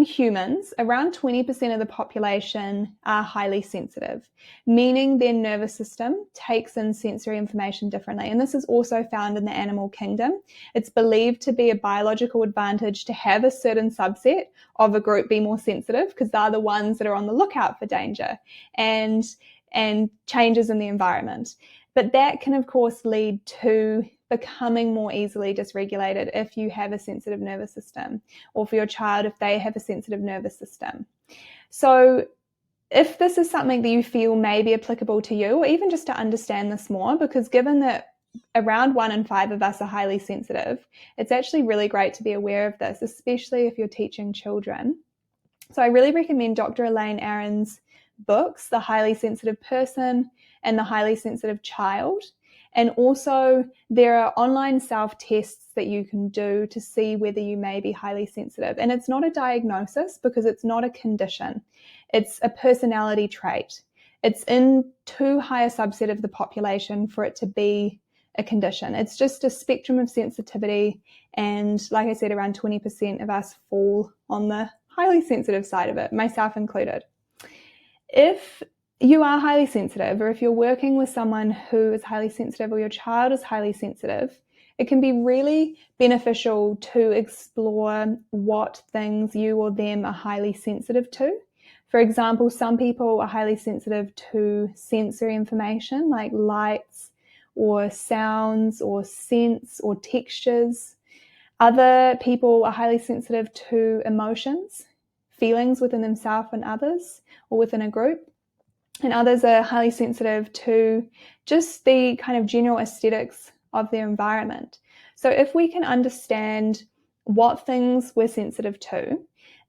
humans, around 20% of the population are highly sensitive, meaning their nervous system takes in sensory information differently. And this is also found in the animal kingdom. It's believed to be a biological advantage to have a certain subset of a group be more sensitive, because they're the ones that are on the lookout for danger and changes in the environment. But that can, of course, lead to becoming more easily dysregulated if you have a sensitive nervous system, or for your child if they have a sensitive nervous system. So if this is something that you feel may be applicable to you, or even just to understand this more, because given that around 1 in 5 of us are highly sensitive, it's actually really great to be aware of this, especially if you're teaching children. So I really recommend Dr. Elaine Aron's books, The Highly Sensitive Person and The Highly Sensitive Child. And also there are online self-tests that you can do to see whether you may be highly sensitive. And it's not a diagnosis, because it's not a condition. It's a personality trait. It's in too high a subset of the population for it to be a condition. It's just a spectrum of sensitivity. And like I said, around 20% of us fall on the highly sensitive side of it, myself included. If you are highly sensitive, or if you're working with someone who is highly sensitive, or your child is highly sensitive, it can be really beneficial to explore what things you or them are highly sensitive to. For example, some people are highly sensitive to sensory information like lights or sounds or scents or textures. Other people are highly sensitive to emotions, feelings within themselves and others, or within a group. And others are highly sensitive to just the kind of general aesthetics of their environment. So if we can understand what things we're sensitive to,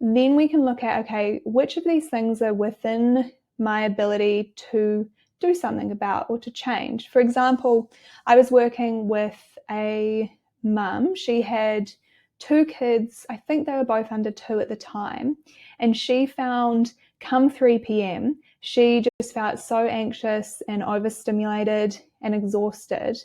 then we can look at, okay, which of these things are within my ability to do something about or to change. For example, I was working with a mum. She had 2 kids. I think they were both under 2 at the time. And she found come 3 p.m., she just felt so anxious and overstimulated and exhausted.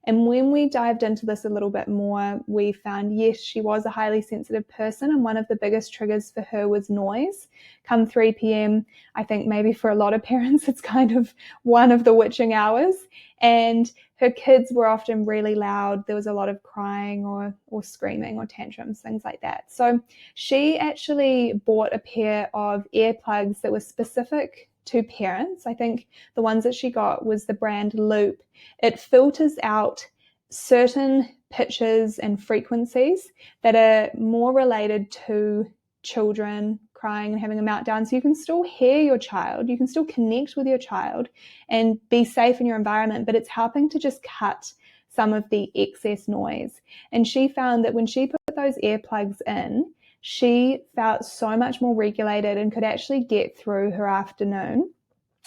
And when we dived into this a little bit more, we found, yes, she was a highly sensitive person. And one of the biggest triggers for her was noise. Come 3 p.m., I think maybe for a lot of parents, it's kind of one of the witching hours. And her kids were often really loud. There was a lot of crying or screaming or tantrums, things like that. So she actually bought a pair of earplugs that were specific to parents. I think the ones that she got was the brand Loop. It filters out certain pitches and frequencies that are more related to children crying and having a meltdown. So you can still hear your child, you can still connect with your child and be safe in your environment, but it's helping to just cut some of the excess noise. And she found that when she put those earplugs in, she felt so much more regulated and could actually get through her afternoon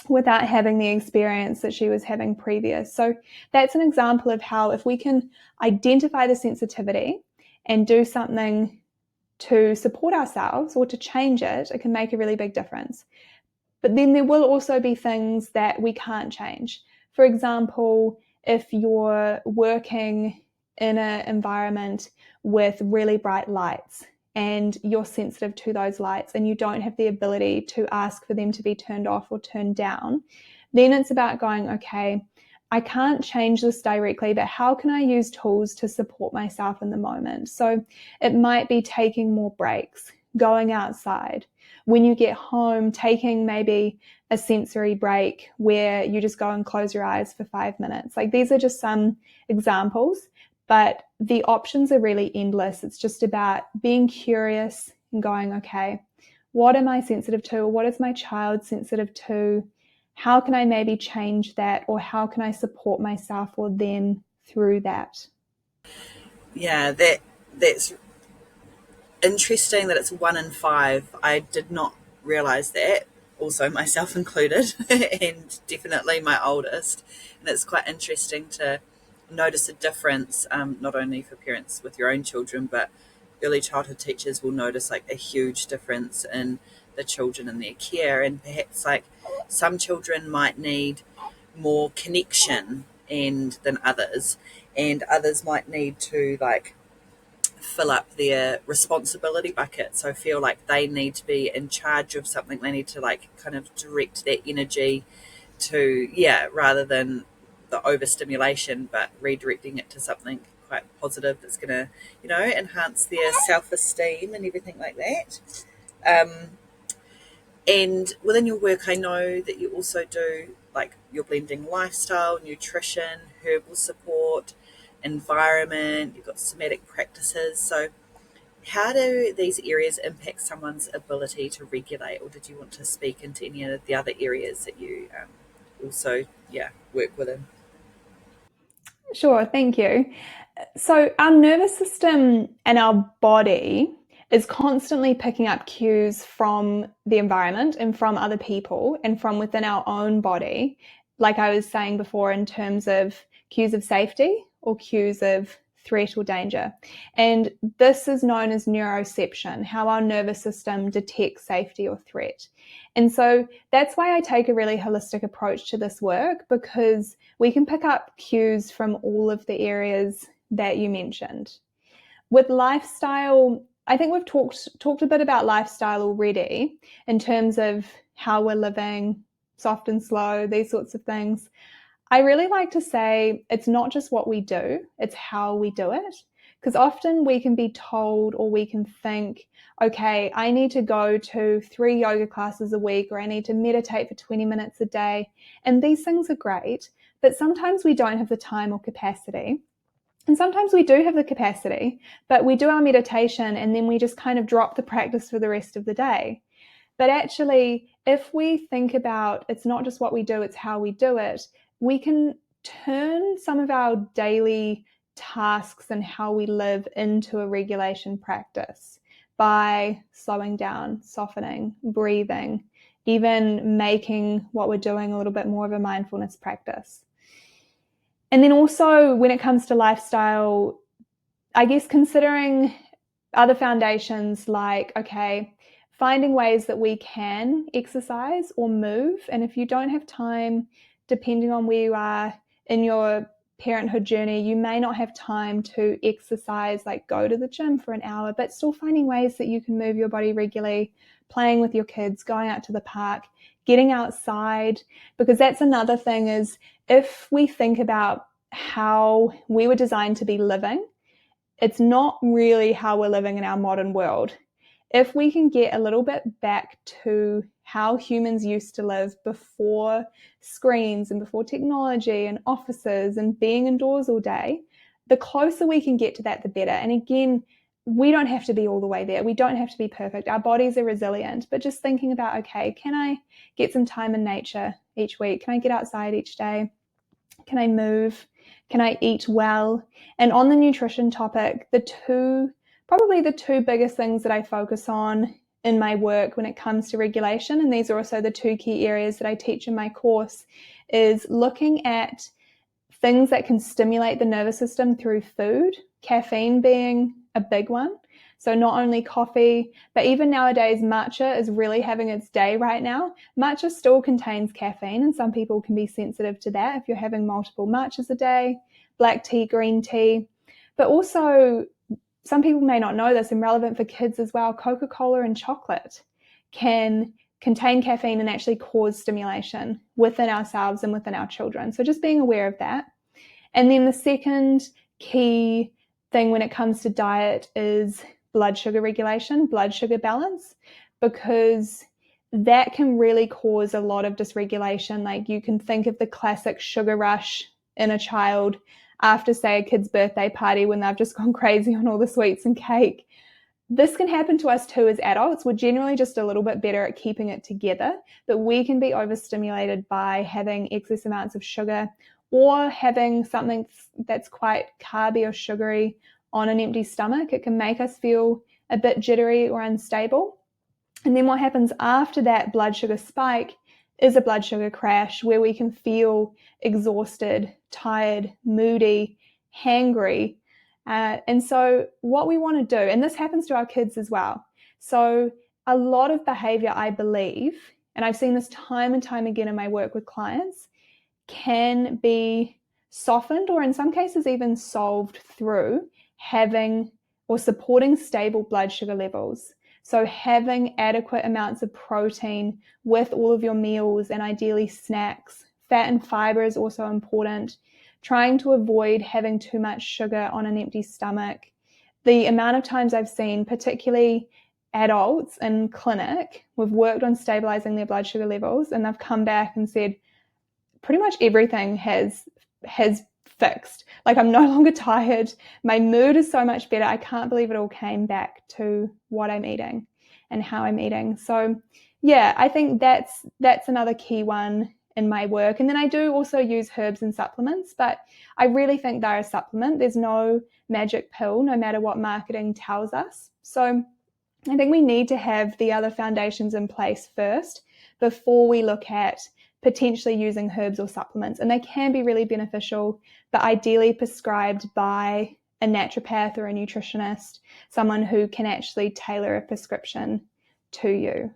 without having the experience that she was having previous. So that's an example of how if we can identify the sensitivity and do something to support ourselves or to change it, it can make a really big difference. But then there will also be things that we can't change. For example, if you're working in an environment with really bright lights and you're sensitive to those lights and you don't have the ability to ask for them to be turned off or turned down, then it's about going, okay, I can't change this directly, but how can I use tools to support myself in the moment? So it might be taking more breaks, going outside. When you get home, taking maybe a sensory break where you just go and close your eyes for 5 minutes. Like, these are just some examples, but the options are really endless. It's just about being curious and going, okay, what am I sensitive to? What is my child sensitive to? How can I maybe change that, or how can I support myself or them through that? Yeah, that's interesting that it's 1 in 5. I did not realize that, also myself included, and definitely my oldest. And it's quite interesting to notice a difference, not only for parents with your own children, but early childhood teachers will notice like a huge difference in the children and their care. And perhaps like some children might need more connection and than others, and others might need to like fill up their responsibility bucket, so feel like they need to be in charge of something. They need to like kind of direct that energy to, yeah, rather than the overstimulation, but redirecting it to something quite positive that's going to, enhance their self-esteem and everything like that. And within your work, I know that you also do like you're blending lifestyle, nutrition, herbal support, environment, you've got somatic practices. So how do these areas impact someone's ability to regulate, or did you want to speak into any of the other areas that you also, yeah, work within? Sure, thank you. So, our nervous system and our body is constantly picking up cues from the environment and from other people and from within our own body. Like I was saying before, in terms of cues of safety or cues of threat or danger. And this is known as neuroception, how our nervous system detects safety or threat. And so that's why I take a really holistic approach to this work, because we can pick up cues from all of the areas that you mentioned. With lifestyle, I think we've talked a bit about lifestyle already in terms of how we're living, soft and slow, these sorts of things. I really like to say it's not just what we do, it's how we do it. Because often we can be told, or we can think, okay, I need to go to 3 yoga classes a week, or I need to meditate for 20 minutes a day. And these things are great, but sometimes we don't have the time or capacity. And sometimes we do have the capacity, but we do our meditation and then we just kind of drop the practice for the rest of the day. But actually, if we think about it's not just what we do, it's how we do it, we can turn some of our daily tasks and how we live into a regulation practice by slowing down, softening, breathing, even making what we're doing a little bit more of a mindfulness practice. And then also when it comes to lifestyle, I guess considering other foundations like, okay, finding ways that we can exercise or move. And if you don't have time, depending on where you are in your parenthood journey, you may not have time to exercise, like go to the gym for an hour, but still finding ways that you can move your body regularly, playing with your kids, going out to the park, getting outside, because that's another thing is if we think about how we were designed to be living, it's not really how we're living in our modern world. If we can get a little bit back to how humans used to live before screens and before technology and offices and being indoors all day, the closer we can get to that, the better. And again, we don't have to be all the way there. We don't have to be perfect. Our bodies are resilient, but just thinking about, okay, can I get some time in nature each week? Can I get outside each day? Can I move? Can I eat well? And on the nutrition topic, probably the two biggest things that I focus on in my work when it comes to regulation, and these are also the two key areas that I teach in my course, is looking at things that can stimulate the nervous system through food, caffeine being a big one. So not only coffee, but even nowadays, matcha is really having its day right now. Matcha still contains caffeine, and some people can be sensitive to that if you're having multiple matchas a day, black tea, green tea. But also, some people may not know this, and relevant for kids as well, Coca-Cola and chocolate can contain caffeine and actually cause stimulation within ourselves and within our children. So just being aware of that. And then the second key thing when it comes to diet is blood sugar regulation, blood sugar balance, because that can really cause a lot of dysregulation. Like you can think of the classic sugar rush in a child after, say, a kid's birthday party when they've just gone crazy on all the sweets and cake. This can happen to us too as adults. We're generally just a little bit better at keeping it together, but we can be overstimulated by having excess amounts of sugar or having something that's quite carby or sugary on an empty stomach. It can make us feel a bit jittery or unstable. And then what happens after that blood sugar spike is a blood sugar crash where we can feel exhausted, tired, moody, hangry. And so what we want to do, and this happens to our kids as well. So a lot of behavior, I believe, and I've seen this time and time again in my work with clients, can be softened or in some cases even solved through having or supporting stable blood sugar levels. So having adequate amounts of protein with all of your meals and ideally snacks. Fat and fiber is also important. Trying to avoid having too much sugar on an empty stomach. The amount of times I've seen, particularly adults in clinic, we've worked on stabilizing their blood sugar levels and they've come back and said, pretty much everything has fixed. Like I'm no longer tired. My mood is so much better. I can't believe it all came back to what I'm eating and how I'm eating. So yeah, I think that's another key one in my work. And then I do also use herbs and supplements, but I really think they're a supplement. There's no magic pill, no matter what marketing tells us. So I think we need to have the other foundations in place first before we look at potentially using herbs or supplements. And they can be really beneficial, but ideally prescribed by a naturopath or a nutritionist, someone who can actually tailor a prescription to you.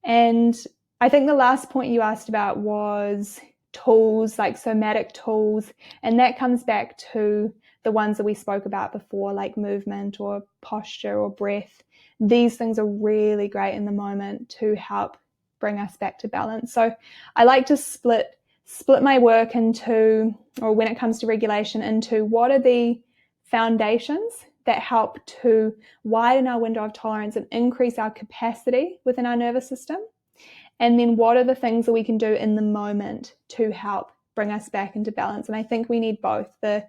And I think the last point you asked about was tools, like somatic tools. And that comes back to the ones that we spoke about before, like movement or posture or breath. These things are really great in the moment to help bring us back to balance. So I like to split my work into, or when it comes to regulation, into what are the foundations that help to widen our window of tolerance and increase our capacity within our nervous system. And then what are the things that we can do in the moment to help bring us back into balance. And I think we need both the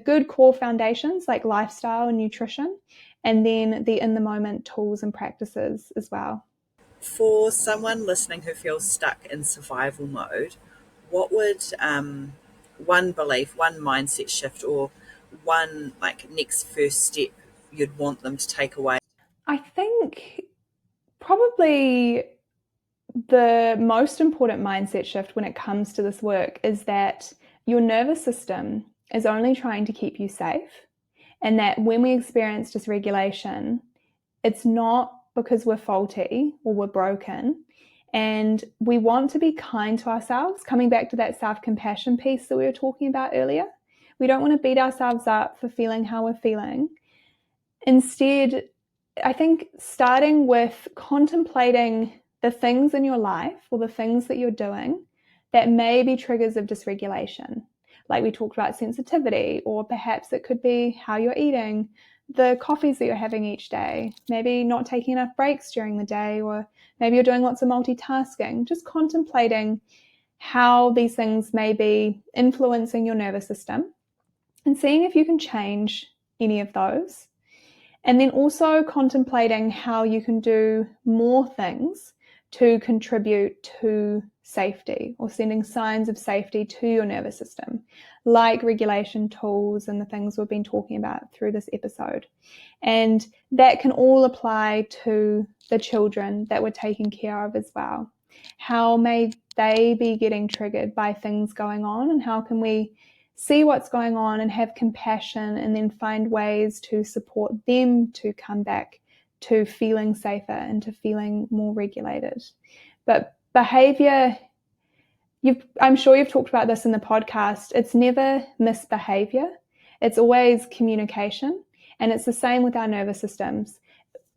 good core foundations like lifestyle and nutrition, and then the in the moment tools and practices as well. For someone listening who feels stuck in survival mode, what would one belief, one mindset shift, or one like next first step you'd want them to take away? I think probably the most important mindset shift when it comes to this work is that your nervous system is only trying to keep you safe, and that when we experience dysregulation, it's not because we're faulty or we're broken. And we want to be kind to ourselves, coming back to that self-compassion piece that we were talking about earlier. We don't want to beat ourselves up for feeling how we're feeling. Instead, I think starting with contemplating the things in your life or the things that you're doing that may be triggers of dysregulation. Like we talked about sensitivity, or perhaps it could be how you're eating, the coffees that you're having each day, maybe not taking enough breaks during the day, or maybe you're doing lots of multitasking. Just contemplating how these things may be influencing your nervous system and seeing if you can change any of those. And then also contemplating how you can do more things to contribute to safety, or sending signs of safety to your nervous system, like regulation tools and the things we've been talking about through this episode. And that can all apply to the children that we're taking care of as well. How may they be getting triggered by things going on, and how can we see what's going on and have compassion, and then find ways to support them to come back to feeling safer and to feeling more regulated. But behavior, I'm sure you've talked about this in the podcast, it's never misbehavior. It's always communication. And it's the same with our nervous systems.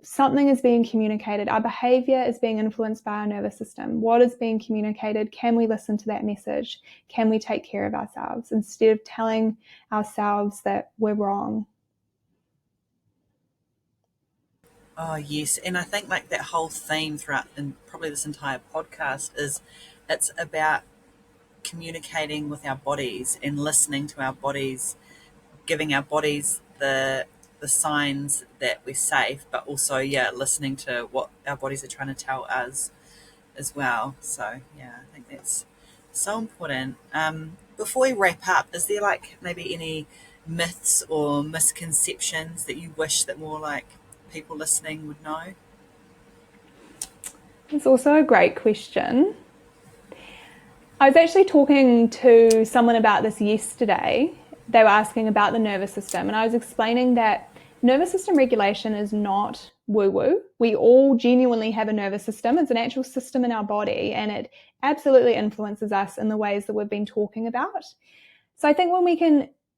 Something is being communicated. Our behavior is being influenced by our nervous system. What is being communicated? Can we listen to that message? Can we take care of ourselves instead of telling ourselves that we're wrong? Oh, yes. And I think like that whole theme throughout and probably this entire podcast is it's about communicating with our bodies and listening to our bodies, giving our bodies the signs that we're safe, but also listening to what our bodies are trying to tell us as well. So yeah, I think that's so important. Before we wrap up, is there like maybe any myths or misconceptions that you wish that more like people listening would know? It's also a great question. I was actually talking to someone about this yesterday. They were asking about the nervous system, and I was explaining that nervous system regulation is not woo-woo. We all genuinely have a nervous system. It's an actual system in our body, and it absolutely influences us in the ways that we've been talking about. So I think when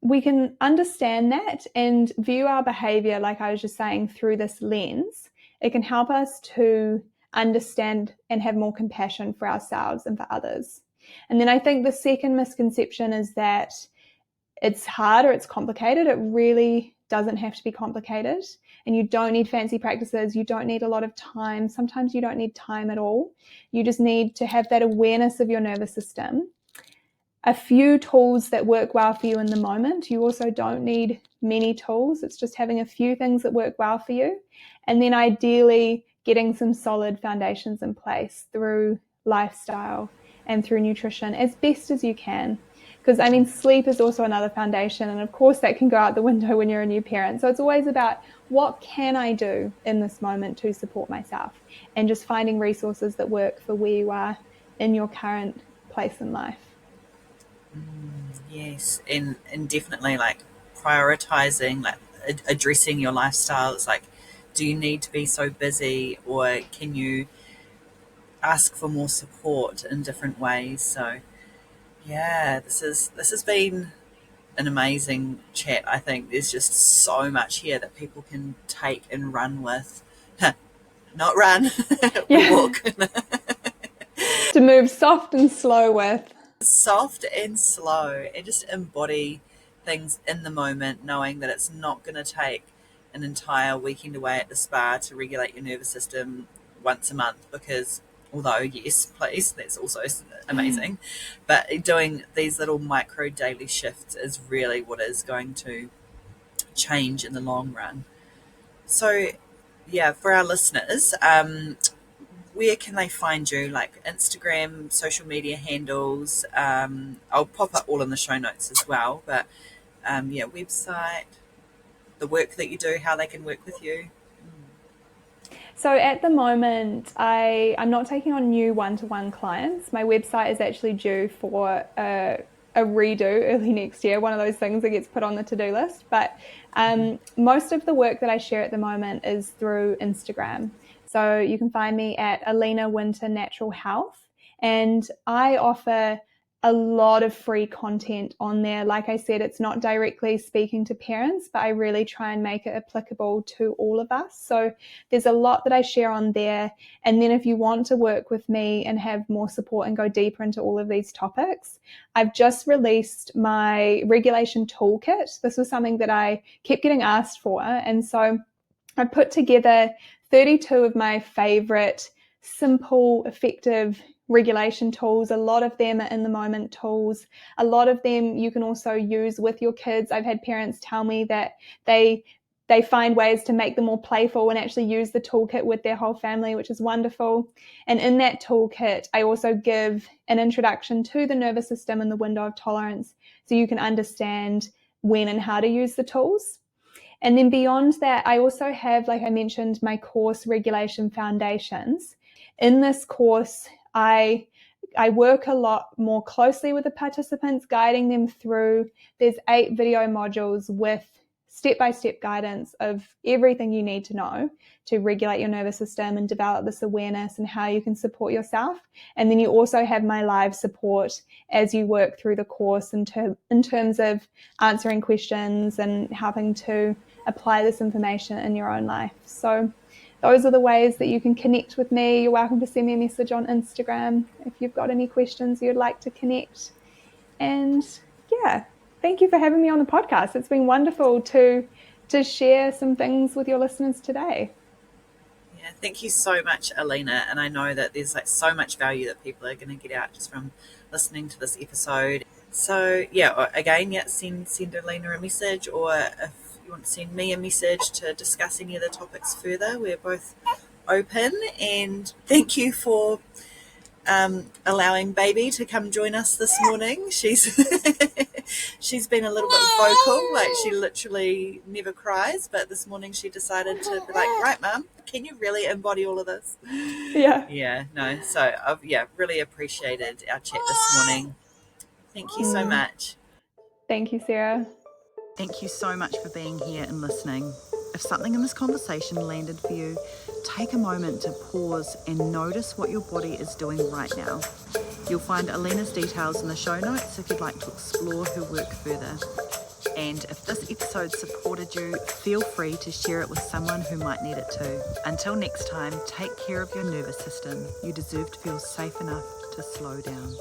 we can understand that and view our behavior, like I was just saying, through this lens, it can help us to understand and have more compassion for ourselves and for others. And then I think the second misconception is that it's hard or it's complicated. It really doesn't have to be complicated, and you don't need fancy practices. You don't need a lot of time. Sometimes you don't need time at all. You just need to have that awareness of your nervous system, a few tools that work well for you in the moment. You also don't need many tools. It's just having a few things that work well for you, and then ideally getting some solid foundations in place through lifestyle and through nutrition as best as you can. Because I mean, sleep is also another foundation, and of course that can go out the window when you're a new parent. So it's always about what can I do in this moment to support myself, and just finding resources that work for where you are in your current place in life. Yes, and definitely like prioritizing, like addressing your lifestyle. It's like, do you need to be so busy, or can you ask for more support in different ways? So yeah, this has been an amazing chat. I think there's just so much here that people can take and run with. Not run, we Yeah. walk. To move soft and slow with. Soft and slow, and just embody things in the moment, knowing that it's not going to take an entire weekend away at the spa to regulate your nervous system once a month, because although yes please, that's also amazing, but doing these little micro daily shifts is really what is going to change in the long run. So yeah, for our listeners, where can they find you? Like Instagram, social media handles? I'll pop up all in the show notes as well. But website, the work that you do, how they can work with you? So at the moment, I'm not taking on new one-to-one clients. My website is actually due for a redo early next year, one of those things that gets put on the to-do list. But most of the work that I share at the moment is through Instagram. So you can find me at Alena Winter Natural Health, and I offer a lot of free content on there. Like I said, it's not directly speaking to parents, but I really try and make it applicable to all of us. So there's a lot that I share on there. And then if you want to work with me and have more support and go deeper into all of these topics, I've just released my regulation toolkit. This was something that I kept getting asked for. And so I put together 32 of my favorite simple, effective regulation tools. A lot of them are in the moment tools. A lot of them you can also use with your kids. I've had parents tell me that they find ways to make them more playful and actually use the toolkit with their whole family, which is wonderful. And in that toolkit, I also give an introduction to the nervous system and the window of tolerance so you can understand when and how to use the tools. And then beyond that, I also have, like I mentioned, my course, Regulation Foundations. In this course, I work a lot more closely with the participants, guiding them through. There's 8 video modules with step-by-step guidance of everything you need to know to regulate your nervous system and develop this awareness and how you can support yourself. And then you also have my live support as you work through the course in terms of answering questions and helping to apply this information in your own life. So those are the ways that you can connect with me. You're welcome to send me a message on Instagram if you've got any questions you'd like to connect. And yeah, thank you for having me on the podcast. It's been wonderful to share some things with your listeners today. Yeah, thank you so much, Alena. And I know that there's so much value that people are going to get out just from listening to this episode. So send Alena a message, or if you want to send me a message to discuss any of the topics further, we're both open. And thank you for allowing baby to come join us this morning. She's been a little bit vocal, she literally never cries, but this morning she decided to be right, Mum, can you really embody all of this? So I've really appreciated our chat this morning. Thank you so much. Thank you, Sarah. Thank you so much for being here and listening. If something in this conversation landed for you, take a moment to pause and notice what your body is doing right now. You'll find Alena's details in the show notes if you'd like to explore her work further. And if this episode supported you, feel free to share it with someone who might need it too. Until next time, take care of your nervous system. You deserve to feel safe enough to slow down.